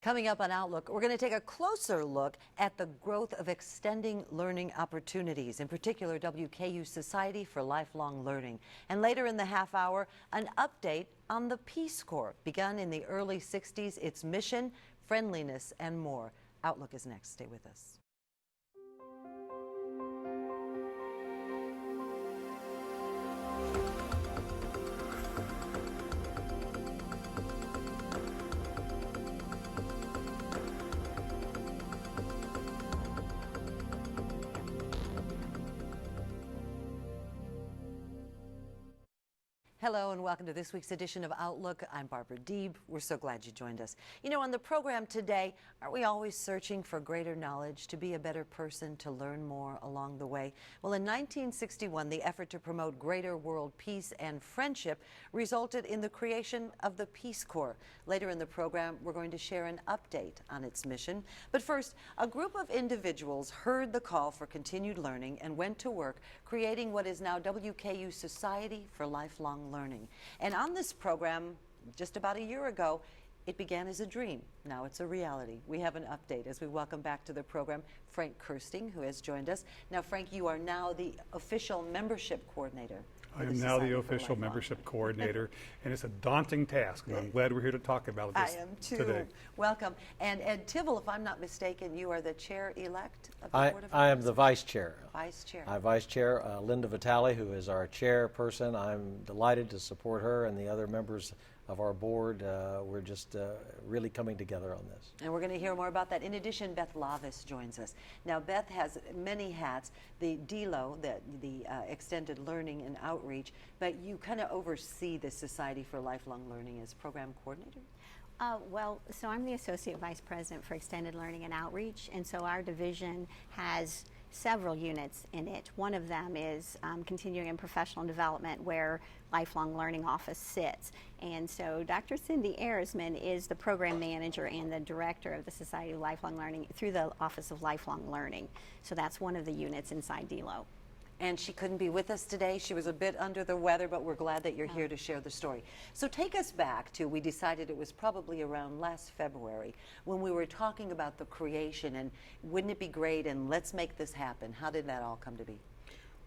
Coming up on Outlook, we're going to take a closer look at the growth of extending learning opportunities, in particular WKU Society for Lifelong Learning. And later in the half hour, an update on the Peace Corps. Begun in the early 60s, its mission, friendliness, and more. Outlook is next. Stay with us. Hello and welcome to this week's edition of Outlook. I'm Barbara Deeb. We're so glad you joined us. You know, on the program today, aren't we always searching for greater knowledge, to be a better person, to learn more along the way? Well, in 1961, the effort to promote greater world peace and friendship resulted in the creation of the Peace Corps. Later in the program, we're going to share an update on its mission. But first, a group of individuals heard the call for continued learning and went to work creating what is now WKU Society for Lifelong Learning. And on this program, just about a year ago, it began as a dream. Now it's a reality. We have an update as we welcome back to the program Frank Kirsting, who has joined us. Now, Frank, you are now the official membership coordinator. I am now the official membership coordinator, and it's a daunting task, and I'm glad we're here to talk about this today. I am too. Welcome. And Ed Tivell, if I'm not mistaken, you are the chair-elect of the Board of I am the vice chair. Vice chair. Vice chair, Linda Vitale, who is our chairperson. I'm delighted to support her and the other members of our board. We're just really coming together on this. And we're going to hear more about that. In addition, Beth Lavis joins us. Now, Beth has many hats, the DLO, the Extended Learning and Outreach, but you kind of oversee the Society for Lifelong Learning as program coordinator? So I'm the Associate Vice President for Extended Learning and Outreach, and so our division has several units in it. One of them is Continuing and Professional Development, where Lifelong Learning Office sits. And so Dr. Cindy Erisman is the program manager and the director of the Society of Lifelong Learning through the Office of Lifelong Learning. So that's one of the units inside DLO. And she couldn't be with us today. She was a bit under the weather, but we're glad that you're here to share the story. So take us back to, we decided it was probably around last February when we were talking about the creation and wouldn't it be great and let's make this happen. How did that all come to be?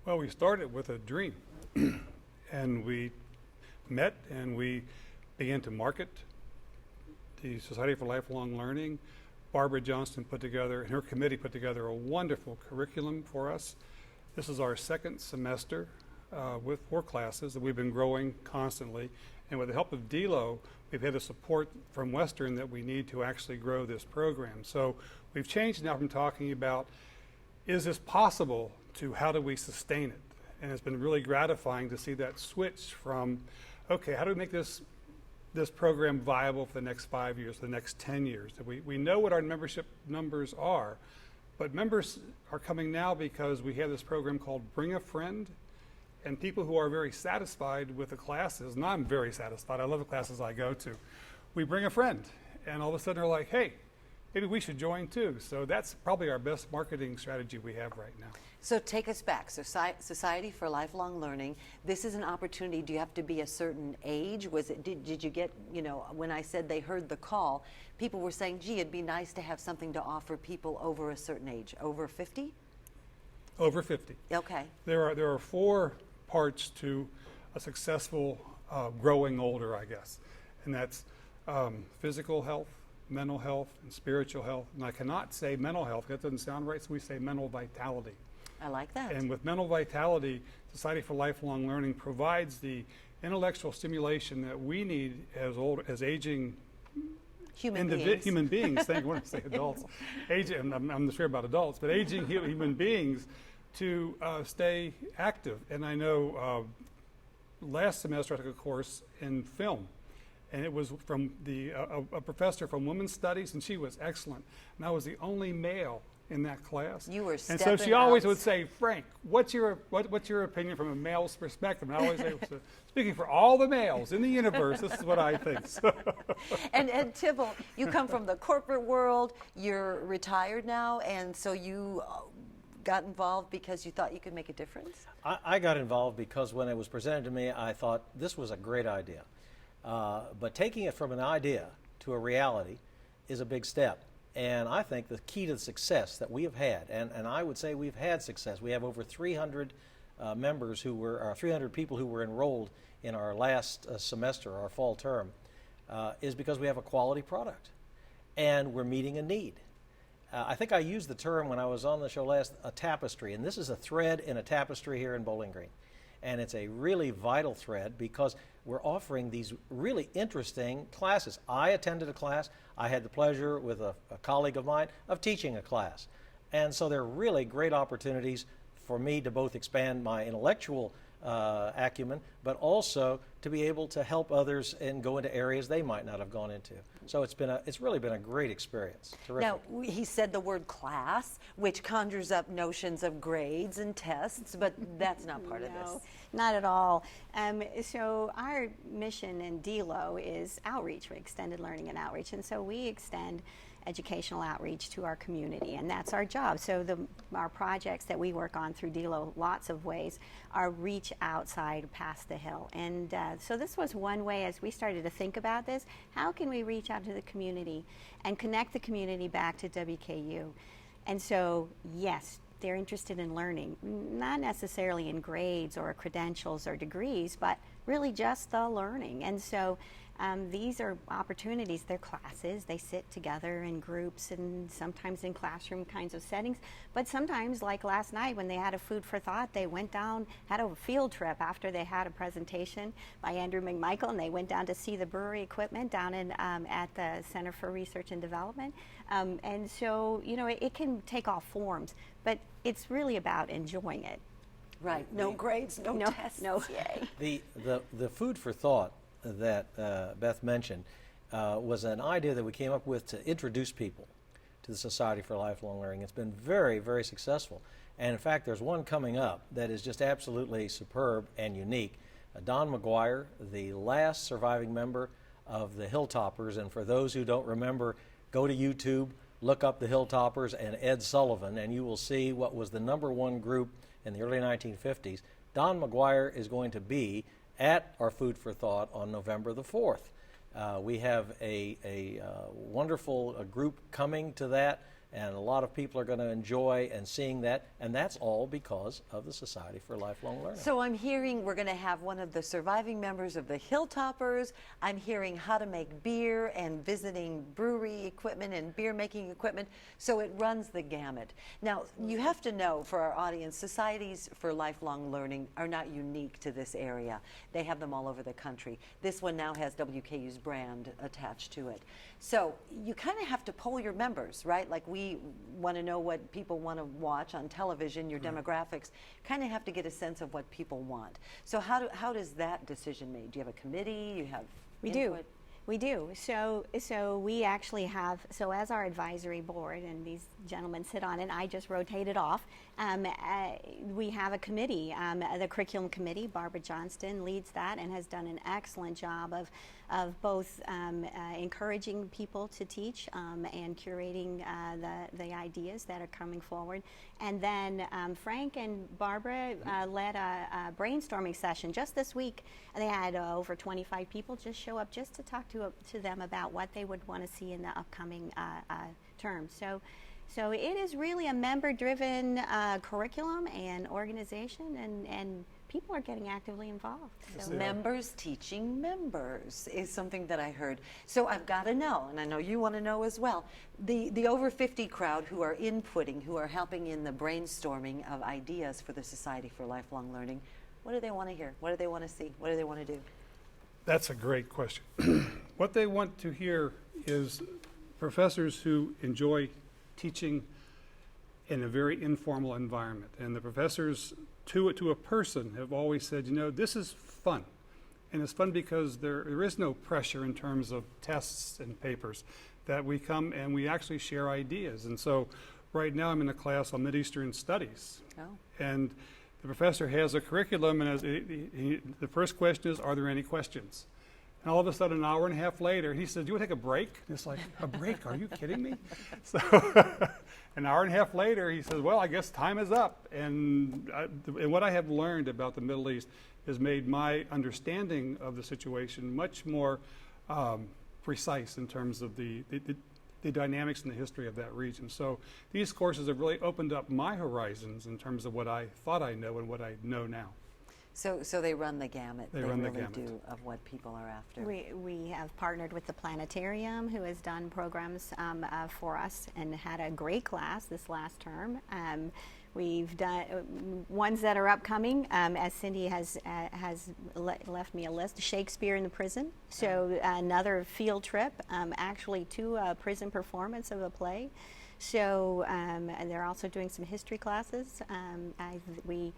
Well, we started with a dream, and we met and we began to market the Society for Lifelong Learning. Barbara Johnston put together, and her committee put together a wonderful curriculum for us. This is our second semester with 4 classes that we've been growing constantly. And with the help of DLO, we've had the support from Western that we need to actually grow this program. So we've changed now from talking about, is this possible, to how do we sustain it? And it's been really gratifying to see that switch from, okay, how do we make this program viable for the next 5 years, for the next 10 years? That we know what our membership numbers are, but members are coming now because we have this program called Bring a Friend, and people who are very satisfied with the classes, and I'm very satisfied, I love the classes I go to, we bring a friend, and all of a sudden they're like, hey, maybe we should join too. So that's probably our best marketing strategy we have right now. So take us back. Society for Lifelong Learning, this is an opportunity. Do you have to be a certain age? Was it, did you get, you know, when I said they heard the call, people were saying, gee, it'd be nice to have something to offer people over a certain age, over 50? Over 50. Okay. There are 4 parts to a successful growing older, I guess, and that's physical health, mental health, and spiritual health. And I cannot say mental health, that doesn't sound right, so we say mental vitality. I like that. And with mental vitality, Society for Lifelong Learning provides the intellectual stimulation that we need as aging human beings. Thank you. I want to say adults. Aging, I'm not sure about adults, but aging human beings to stay active. And I know last semester I took a course in film, and it was from a professor from women's studies, and she was excellent. And I was the only male in that class. You were and so she always would say, Frank, what's your opinion from a male's perspective? And I always say, speaking for all the males in the universe, this is what I think. So. And Tivell, you come from the corporate world, you're retired now, and so you got involved because you thought you could make a difference? I got involved because when it was presented to me, I thought this was a great idea. But taking it from an idea to a reality is a big step. And I think the key to the success that we have had, and I would say we've had success. We have over 300 members who were, 300 people who were enrolled in our last semester, our fall term, is because we have a quality product and we're meeting a need. I think I used the term when I was on the show last, a tapestry, and this is a thread in a tapestry here in Bowling Green. And it's a really vital thread because we're offering these really interesting classes. I attended a class. I had the pleasure with a colleague of mine of teaching a class. And so they're really great opportunities for me to both expand my intellectual acumen, but also to be able to help others and go into areas they might not have gone into. So it's really been a great experience. Terrific. Now, he said the word class, which conjures up notions of grades and tests, but that's not part of this. Not at all. So our mission in DELO is outreach, extended learning and outreach, and so we extend educational outreach to our community, and that's our job. So our projects that we work on through DELO, lots of ways, are reach outside past the hill. And so this was one way as we started to think about this, how can we reach out to the community and connect the community back to WKU? And so, yes, they're interested in learning, not necessarily in grades or credentials or degrees, but really just the learning. And so these are opportunities, they're classes, they sit together in groups and sometimes in classroom kinds of settings, but sometimes, like last night when they had a food for thought, they went down, had a field trip after they had a presentation by Andrew McMichael, and they went down to see the brewery equipment down in, at the Center for Research and Development. And so, you know, it can take all forms, but it's really about enjoying it. Right, no grades, no tests. No, yay. The food for thought that Beth mentioned was an idea that we came up with to introduce people to the Society for Lifelong Learning. It's been very, very successful. And in fact, there's one coming up that is just absolutely superb and unique. Don McGuire, the last surviving member of the Hilltoppers, and for those who don't remember, go to YouTube, look up the Hilltoppers and Ed Sullivan, and you will see what was the #1 group in the early 1950s. Don McGuire is going to be at our Food for Thought on November the 4th. We have a wonderful group coming to that, and a lot of people are going to enjoy and seeing that, and that's all because of the Society for Lifelong Learning. So I'm hearing we're going to have one of the surviving members of the Hilltoppers. I'm hearing how to make beer and visiting brewery equipment and beer making equipment. So it runs the gamut. Now, you have to know, for our audience, Societies for Lifelong Learning are not unique to this area. They have them all over the country. This one now has WKU's brand attached to it. So you kind of have to poll your members, right? Like we want to know what people want to watch on television, your demographics, kind of have to get a sense of what people want. So how does that decision made? Do you have a committee? You have input? We do. So we actually have, so as our advisory board, and these gentlemen sit on it, I just rotated off, we have a committee, the curriculum committee. Barbara Johnston leads that and has done an excellent job of both encouraging people to teach and curating the ideas that are coming forward. And then Frank and Barbara led a brainstorming session just this week. They had over 25 people just show up just to talk to them about what they would want to see in the upcoming term. So it is really a member-driven curriculum and organization, and people are getting actively involved. So. Members teaching members is something that I heard. So I've got to know, and I know you want to know as well, the over 50 crowd who are inputting, who are helping in the brainstorming of ideas for the Society for Lifelong Learning, what do they want to hear? What do they want to see? What do they want to do? That's a great question. What they want to hear is professors who enjoy teaching in a very informal environment. And the professors, to a person, have always said, you know, this is fun. And it's fun because there is no pressure in terms of tests and papers, that we come and we actually share ideas. And so right now I'm in a class on Mideastern Studies. Oh. And the professor has a curriculum, and the first question is, are there any questions? And all of a sudden, an hour and a half later, he says, do you want to take a break? And it's like, a break? Are you kidding me? So an hour and a half later, he says, well, I guess time is up. And what I have learned about the Middle East has made my understanding of the situation much more precise in terms of the dynamics and the history of that region. So these courses have really opened up my horizons in terms of what I thought I know and what I know now. So they run the gamut. They run the really gamut. do of what people are after. We have partnered with the planetarium, who has done programs for us and had a great class this last term. We've done ones that are upcoming, as Cindy has left me a list. Shakespeare in the Prison, so another field trip, actually to a prison performance of a play. So and they're also doing some history classes. We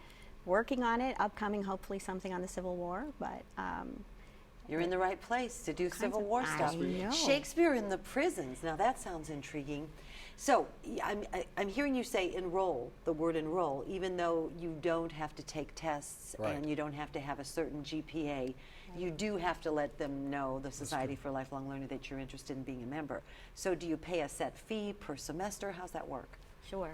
working on it, upcoming, hopefully something on the Civil War, but You're in the right place to do Civil War stuff. I know. Shakespeare in the prisons. Now that sounds intriguing. So I'm hearing you say enroll, the word enroll, even though you don't have to take tests Right. and you don't have to have a certain GPA. You do have to let them know, the Society for Lifelong Learning, that you're interested in being a member. So do you pay a set fee per semester? How's that work? sure.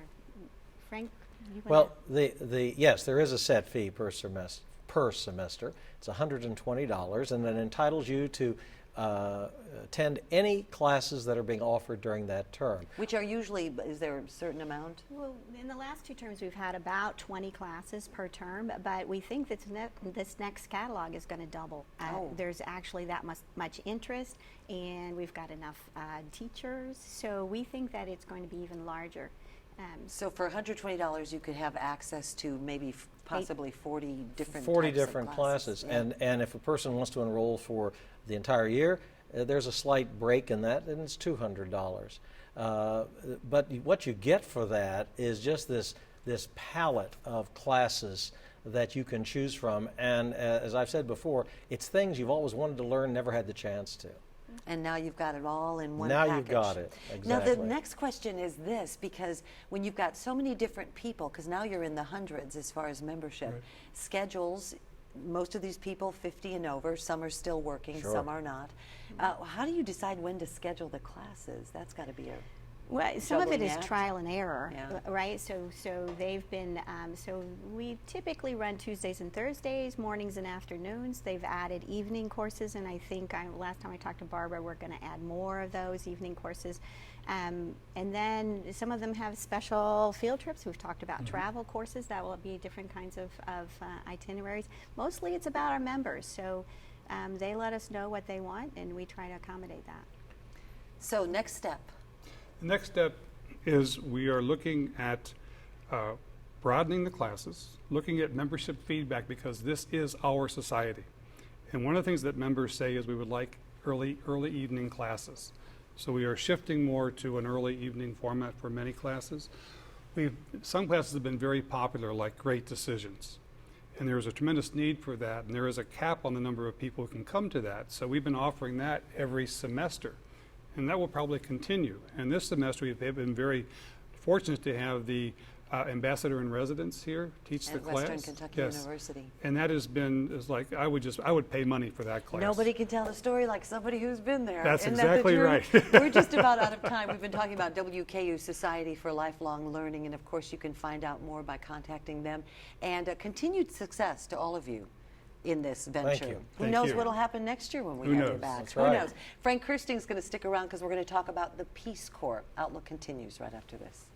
Frank, you Well, yes, there is a set fee per semester. It's $120, and it entitles you to attend any classes that are being offered during that term. Which are usually, is there a certain amount? Well, in the last 2 terms, we've had about 20 classes per term, but we think that this next catalog is going to double. Oh. There's actually that much interest, and we've got enough teachers, so we think that it's going to be even larger. So for $120, you could have access to maybe possibly 40 different 40 types of different classes. Yeah. And if a person wants to enroll for the entire year, there's a slight break in that, and it's $200. But what you get for that is just this palette of classes that you can choose from. And as I've said before, it's things you've always wanted to learn, never had the chance to. And now you've got it all in one Now package. you've got it, Now the exactly. next question is this, because when you've got so many different people, because now you're in the hundreds as far as membership, Right. schedules, most of these people 50 and over, some are still working, Sure. some are not. How do you decide when to schedule the classes? That's got to be a... Well, some of it juggling is act. trial and error, Yeah. right? So they've been, so we typically run Tuesdays and Thursdays, mornings and afternoons. They've added evening courses, and I think last time I talked to Barbara, we're going to add more of those evening courses. And then some of them have special field trips. We've talked about travel courses. That will be different kinds of itineraries. Mostly it's about our members. So they let us know what they want, and we try to accommodate that. So next step. The next step is we are looking at broadening the classes, looking at membership feedback, because this is our society. And one of the things that members say is we would like early evening classes. So we are shifting more to an early evening format for many classes. Some classes have been very popular, like Great Decisions. And there's a tremendous need for that, and there is a cap on the number of people who can come to that. So we've been offering that every semester. And that will probably continue. And this semester, we've been very fortunate to have the ambassador in residence here teach the At class. Western Kentucky University. And that has been, like, I would pay money for that class. Nobody can tell the story like somebody who's been there. That's Isn't that the exactly truth? right. We're just about out of time. We've been talking about WKU Society for Lifelong Learning, and of course you can find out more by contacting them. And continued success to all of you in this venture. you. Who Thank knows you. what'll happen next year when we Who have you knows? back? That's Who right. knows? Frank Kirsting's going to stick around because we're going to talk about the Peace Corps. Outlook continues right after this.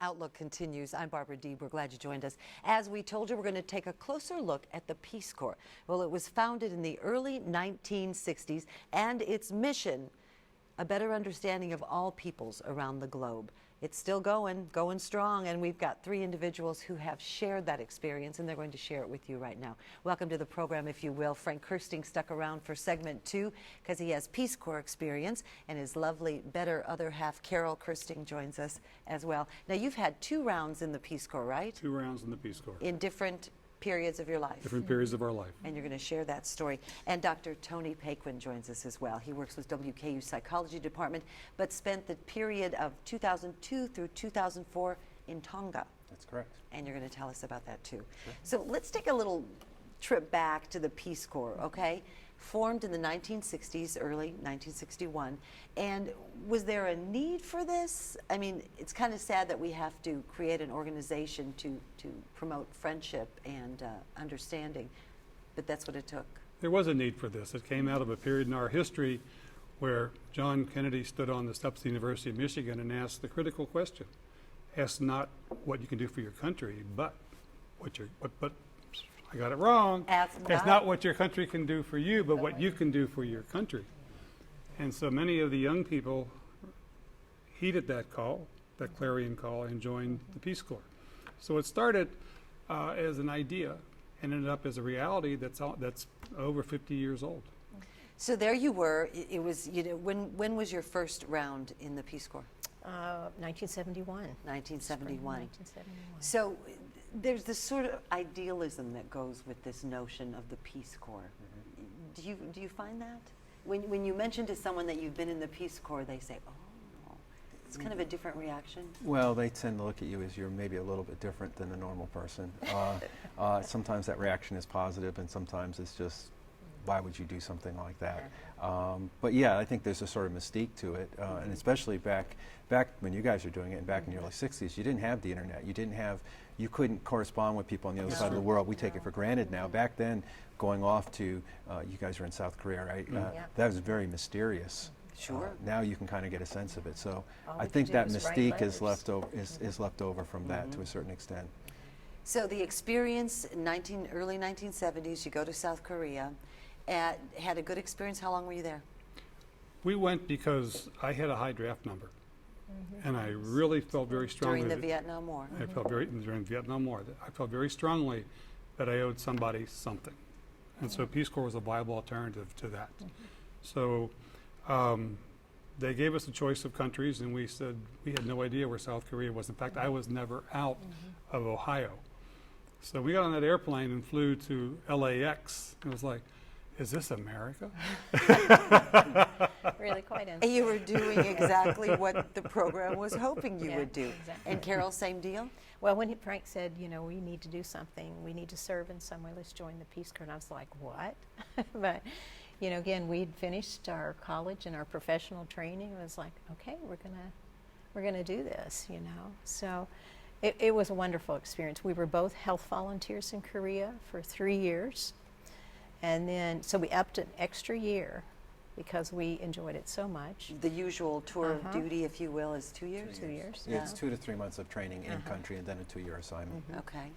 Outlook continues. I'm Barbara Deeb. We're glad you joined us. As we told you, we're going to take a closer look at the Peace Corps. Well, it was founded in the early 1960s, and its mission, a better understanding of all peoples around the globe. It's still going strong, and we've got 3 individuals who have shared that experience, and they're going to share it with you right now. Welcome to the program, if you will. Frank Kirsting stuck around for segment 2 because he has Peace Corps experience, and his lovely, better other half, Carol Kirsting, joins us as well. Now, you've had 2 rounds in the Peace Corps, right? 2 rounds in the Peace Corps. In different periods of your life. Different periods of our life. And you're going to share that story. And Dr. Tony Paquin joins us as well. He works with WKU Psychology Department, but spent the period of 2002 through 2004 in Tonga. That's correct. And you're going to tell us about that too. So let's take a little trip back to the Peace Corps, okay? Formed in the 1960s, early 1961. And was there a need for this? I mean, it's kind of sad that we have to create an organization to promote friendship and understanding, but that's what it took. there was a need for this. It came out of a period in our history where John Kennedy stood on the steps of the University of Michigan and asked the critical question. Ask not what you can do for your country, but but I got it wrong. Ask not what your country can do for you, but what you can do for your country. And so many of the young people heeded that call, that clarion call, and joined the Peace Corps. So it started as an idea and ended up as a reality that's over 50 years old. So there you were. It was, when was your first round in the Peace Corps? 1971. 1971. 1971. So there's this sort of idealism that goes with this notion of the Peace Corps. Do you find that? When you mention to someone that you've been in the Peace Corps, they say, oh, it's kind of a different reaction. Well, they tend to look at you as you're maybe a little bit different than the normal person. Sometimes that reaction is positive, and sometimes it's just, why would you do something like that? But yeah, I think there's a sort of mystique to it, and especially back when you guys are doing it, and back in the early '60s, you didn't have the internet. You couldn't correspond with people on the other side of the world. We take it for granted now. Back then, going off to, you guys are in South Korea, right? That was very mysterious. Sure. Now you can kind of get a sense of it. So All I we think could that do is write mystique is letters. left over from that to a certain extent. So the experience in early 1970s, you go to South Korea, had a good experience. How long were you there? We went because I had a high draft number, and I really felt very strongly During the that- Vietnam War. I felt during the Vietnam War, I felt very strongly that I owed somebody something. And so Peace Corps was a viable alternative to that. So they gave us a choice of countries, and we said we had no idea where South Korea was. In fact, I was never out of Ohio. So we got on that airplane and flew to LAX. It was like, is this America? Really quite And you were doing exactly what the program was hoping you Yeah, would do. exactly. And Carol, same deal? Well, when Frank said, we need to do something, we need to serve in some way, let's join the Peace Corps, and I was like, what? But, again, we'd finished our college and our professional training. It was like, okay, we're gonna do this, So it was a wonderful experience. We were both health volunteers in Korea for 3 years. And then, so we upped an extra year because we enjoyed it so much. The usual tour of duty, if you will, is 2 years? 2 years. It's 2 to 3 months of training in country, and then a 2-year assignment. Okay.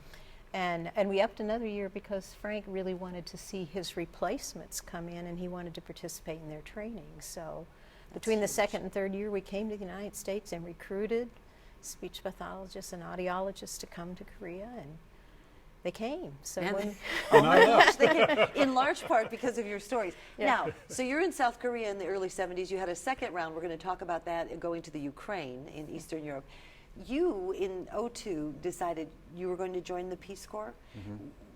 And we upped another year because Frank really wanted to see his replacements come in, and he wanted to participate in their training. So between the second and third year, we came to the United States and recruited speech pathologists and audiologists to come to Korea, and they came. So And when And I left. They came in large part because of your stories. Yeah. Now, so you're in South Korea in the early 70s. You had a second round. We're going to talk about that going to the Ukraine in Eastern Europe. You, in '02, decided you were going to join the Peace Corps.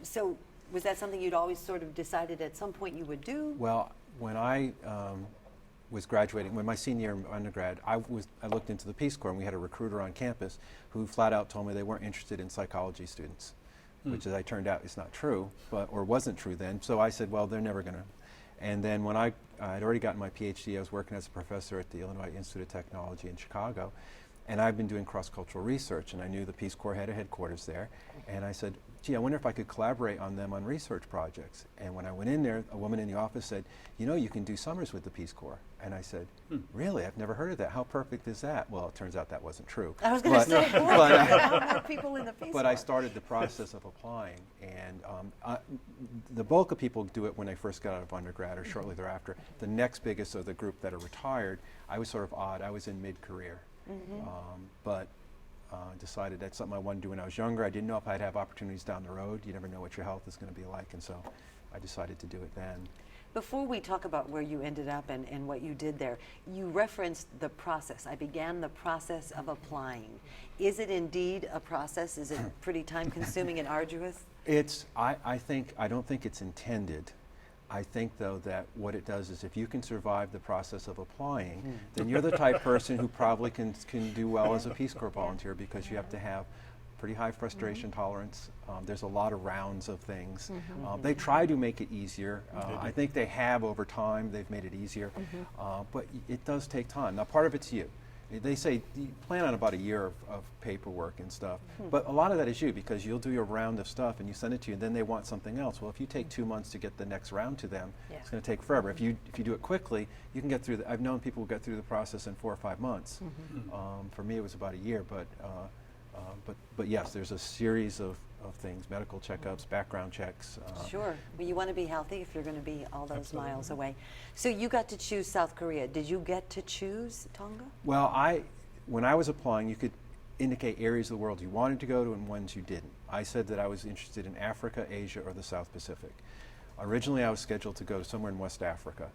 So was that something you'd always sort of decided at some point you would do? Well, when I was graduating, when my senior year in undergrad, I looked into the Peace Corps, and we had a recruiter on campus who flat out told me they weren't interested in psychology students, which, as I turned out, is not true, or wasn't true then. So I said, well, they're never going to. And then when I'd already gotten my PhD, I was working as a professor at the Illinois Institute of Technology in Chicago, and I've been doing cross-cultural research, and I knew the Peace Corps had a headquarters there, and I said, gee, I wonder if I could collaborate on them on research projects. And when I went in there, a woman in the office said, you can do summers with the Peace Corps. And I said, really? I've never heard of that. How perfect is that? Well, it turns out that wasn't true. I was going to say, boy, but, there are more people in the Peace But Corps. I started the process of applying, and the bulk of people do it when they first got out of undergrad or shortly thereafter. The next biggest of the group that are retired, I was sort of odd. I was in mid-career, but decided that's something I wanted to do when I was younger. I didn't know if I'd have opportunities down the road. You never know what your health is going to be like, and so I decided to do it then. Before we talk about where you ended up and what you did there, you referenced the process. I began the process of applying. Is it indeed a process? Is it pretty time-consuming and arduous? I don't think it's intended. I think, though, that what it does is if you can survive the process of applying, then you're the type person who probably can do well as a Peace Corps volunteer, because you have to have pretty high frustration tolerance. There's a lot of rounds of things. They try to make it easier. I think they have over time. They've made it easier. But it does take time. Now, part of it's you. They say you plan on about a year of paperwork and stuff, but a lot of that is you, because you'll do your round of stuff and you send it to you, and then they want something else. Well, if you take 2 months to get the next round to them, Yeah. it's going to take forever. If you do it quickly, you can get through. I've known people who get through the process in 4 or 5 months. For me, it was about a year, but yes, there's a series of things: medical checkups, background checks. Sure. Well, you want to be healthy if you're going to be all those miles away. So you got to choose South Korea. Did you get to choose Tonga? Well, when I was applying, you could indicate areas of the world you wanted to go to and ones you didn't. I said that I was interested in Africa, Asia, or the South Pacific. Originally, I was scheduled to go somewhere in West Africa,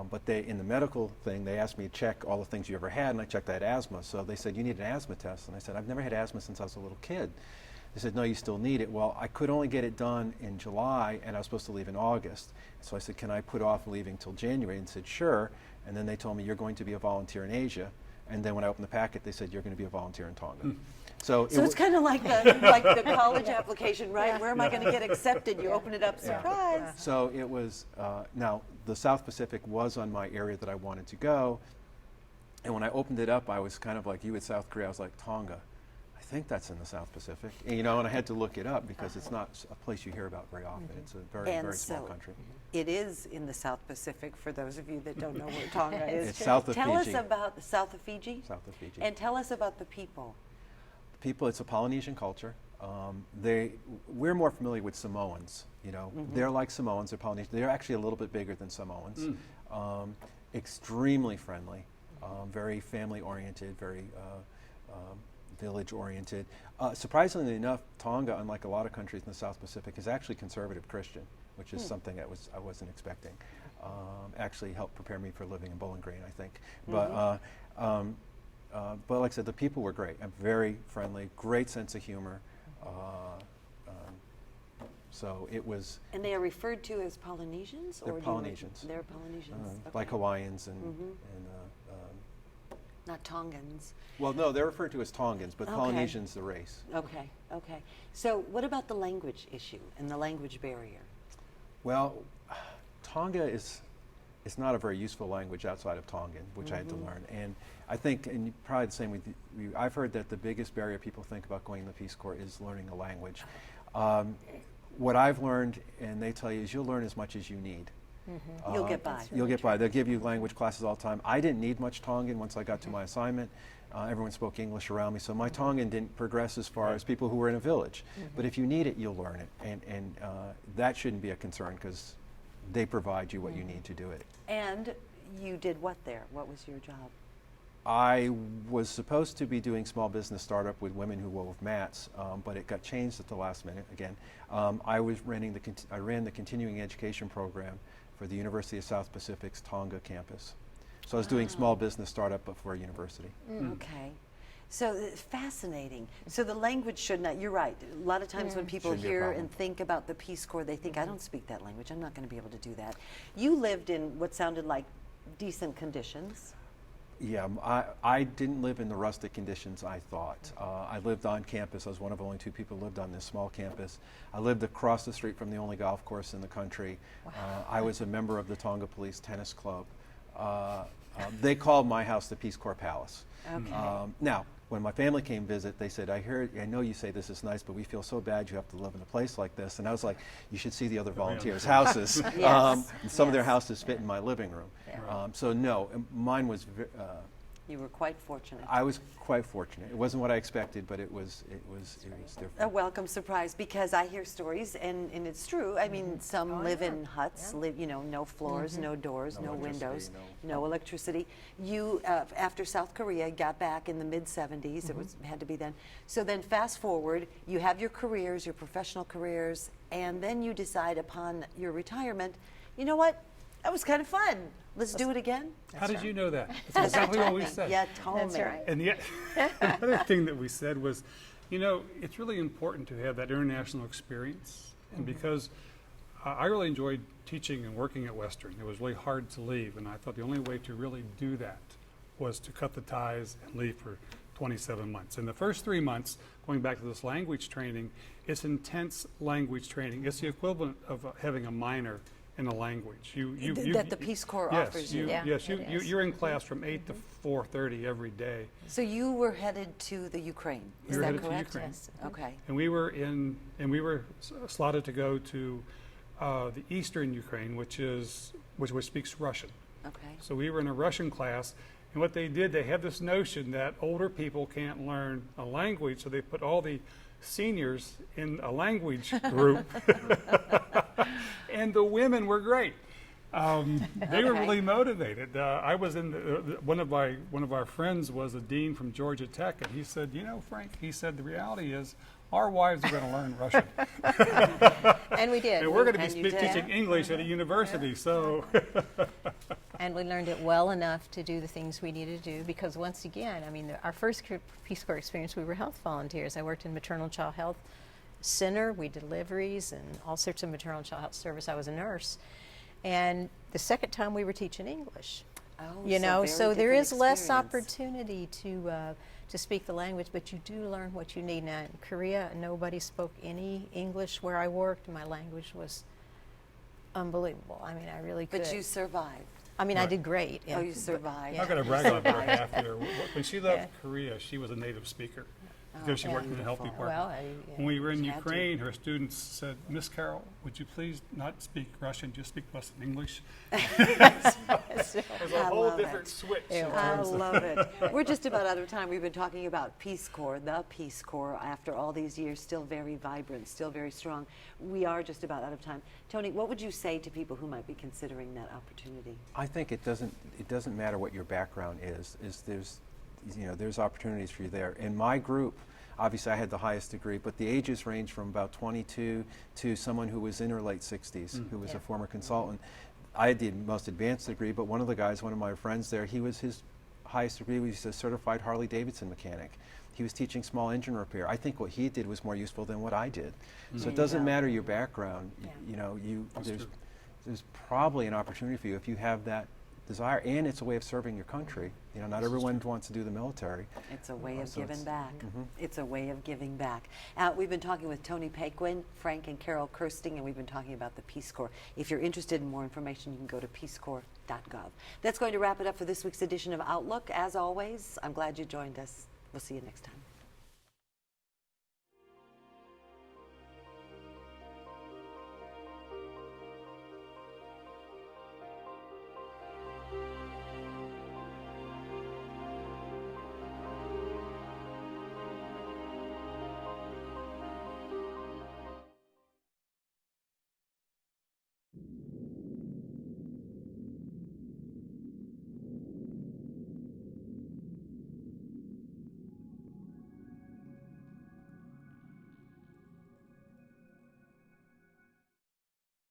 but in the medical thing, they asked me to check all the things you ever had, and I checked I had asthma. So they said, you need an asthma test, and I said, I've never had asthma since I was a little kid. They said, no, you still need it. Well, I could only get it done in July, and I was supposed to leave in August. So I said, can I put off leaving till January? And said, sure. And then they told me, you're going to be a volunteer in Asia. And then when I opened the packet, they said, you're going to be a volunteer in Tonga. So it's kind of like the college application, right? Where am I going to get accepted? You open it up, surprise. So it was, now the South Pacific was on my area that I wanted to go. And when I opened it up, I was kind of like you with South Korea. I was like, Tonga, I think that's in the South Pacific. And, and I had to look it up because it's not a place you hear about very often. It's a very, very small country. It is in the South Pacific, for those of you that don't know where Tonga is. It's south of Tell Fiji. us about south of Fiji. South of Fiji. And tell us about the people. People, it's a Polynesian culture. We're more familiar with Samoans. They're like Samoans. They're Polynesian. They're actually a little bit bigger than Samoans. Extremely friendly, very family oriented, very village oriented. Surprisingly enough, Tonga, unlike a lot of countries in the South Pacific, is actually conservative Christian, which is something that I wasn't expecting. Actually helped prepare me for living in Bowling Green, I think. But like I said, the people were great. Very friendly, great sense of humor. So it was. And they are referred to as Polynesians? They're Polynesians. They're Polynesians. Okay. Like Hawaiians and not Tongans. well, no, they're referred to as Tongans, but Okay. Polynesians the race. Okay, okay. So what about the language issue and the language barrier? Well, Tonga is not a very useful language outside of Tongan, which I had to learn. And I think, and probably the same with you, I've heard that the biggest barrier people think about going in the Peace Corps is learning a language. What I've learned, and they tell you, is you'll learn as much as you need. You'll get by. You'll get by. They'll give you language classes all the time. I didn't need much Tongan once I got to my assignment. Everyone spoke English around me, so my Tongan didn't progress as far as people who were in a village. But if you need it, you'll learn it, and that shouldn't be a concern because they provide you what you need to do it. And you did what there? What was your job? I was supposed to be doing small business startup with women who wove mats, but it got changed at the last minute again. I ran the continuing education program for the University of South Pacific's Tonga campus. So I was doing small business startup, but for a university. Okay. So fascinating. So the language should not, you're right. A lot of times when people Shouldn't be a hear problem. and think about the Peace Corps, they think, I don't speak that language. I'm not going to be able to do that. You lived in what sounded like decent conditions. Yeah, I didn't live in the rustic conditions I thought. I lived on campus. I was one of only 2 people who lived on this small campus. I lived across the street from the only golf course in the country. I was a member of the Tonga Police Tennis Club. They called my house the Peace Corps Palace. Okay. Now, when my family came visit, they said, I know you say this is nice, but we feel so bad you have to live in a place like this. And I was like, you should see the other volunteers' houses. Yes. And some of their Yes. houses fit in my living room. So no, mine was, You were quite fortunate. I was quite fortunate. It wasn't what I expected, but it was different. A welcome surprise, because I hear stories, and it's true. I mean, some live in huts, live, no floors, no doors, no windows, no electricity. You, after South Korea, got back in the mid-'70s. It had to be then. So then fast forward, you have your careers, your professional careers, and then you decide upon your retirement, you know what? That was kind of fun. Let's do it again. How did you know that? That's exactly what we said. Yeah, told That's me. right. And yet, another thing that we said was, it's really important to have that international experience. And because I really enjoyed teaching and working at Western, it was really hard to leave. And I thought the only way to really do that was to cut the ties and leave for 27 months. In the first 3 months, going back to this language training, it's intense language training. It's the equivalent of having a minor in a language. That the Peace Corps yes, offers you. Yeah, yes, it is. you're in class from 8 to 4:30 every day. So you were headed to the Ukraine. We Is were that headed to correct? Ukraine. Yes. Okay. And we were slotted to go to the Eastern Ukraine, which speaks Russian. Okay. So we were in a Russian class, and what they did, they had this notion that older people can't learn a language, so they put all the seniors in a language group, and the women were great. They were Okay. really motivated. I was in one of our friends was a dean from Georgia Tech, and he said, "You know, Frank," he said, "the reality is our wives are going to learn Russian, And we did. and we're going to And be you did. teaching English at a university." So. And we learned it well enough to do the things we needed to do because once again, I mean, our first Peace Corps experience, we were health volunteers. I worked in maternal child health center. We did deliveries and all sorts of maternal child health service. I was a nurse. And the second time we were teaching English. Oh, You know, very so there different is less experience. opportunity to speak the language, but you do learn what you need. Now in Korea, nobody spoke any English where I worked. My language was unbelievable. I mean, I really could. But you survived. I mean, I Right. did great. Oh, you survived. I'm going to brag on her half here. When she left Korea, she was a native speaker because she Oh, worked in the health beautiful. department. Well, When we were in Had to. Ukraine, her students said, "Miss Carroll, would you please not speak Russian, just speak to us in English?" There's a I whole love different it. switch. Yeah. in I terms of- love it. We're just about out of time. We've been talking about Peace Corps, the Peace Corps, after all these years, still very vibrant, still very strong. We are just about out of time. Tony, what would you say to people who might be considering that opportunity? I think it doesn't matter what your background is there's opportunities for you there. In my group, obviously I had the highest degree, but the ages range from about 22 to someone who was in her late 60s, who was Yeah. a former consultant. I had the most advanced degree, but one of the guys, one of my friends there, his highest degree was a certified Harley-Davidson mechanic. He was teaching small engine repair. I think what he did was more useful than what I did. So There it you doesn't go. matter your background. Yeah. That's true. There's probably an opportunity for you if you have that desire, and it's a way of serving your country. Not everyone wants to do the military. It's a way of So giving it's- back. It's a way of giving back. We've been talking with Tony Paquin, Frank and Carol Kirsting, and we've been talking about the Peace Corps. If you're interested in more information, you can go to peacecorps.gov. That's going to wrap it up for this week's edition of Outlook. As always, I'm glad you joined us. We'll see you next time.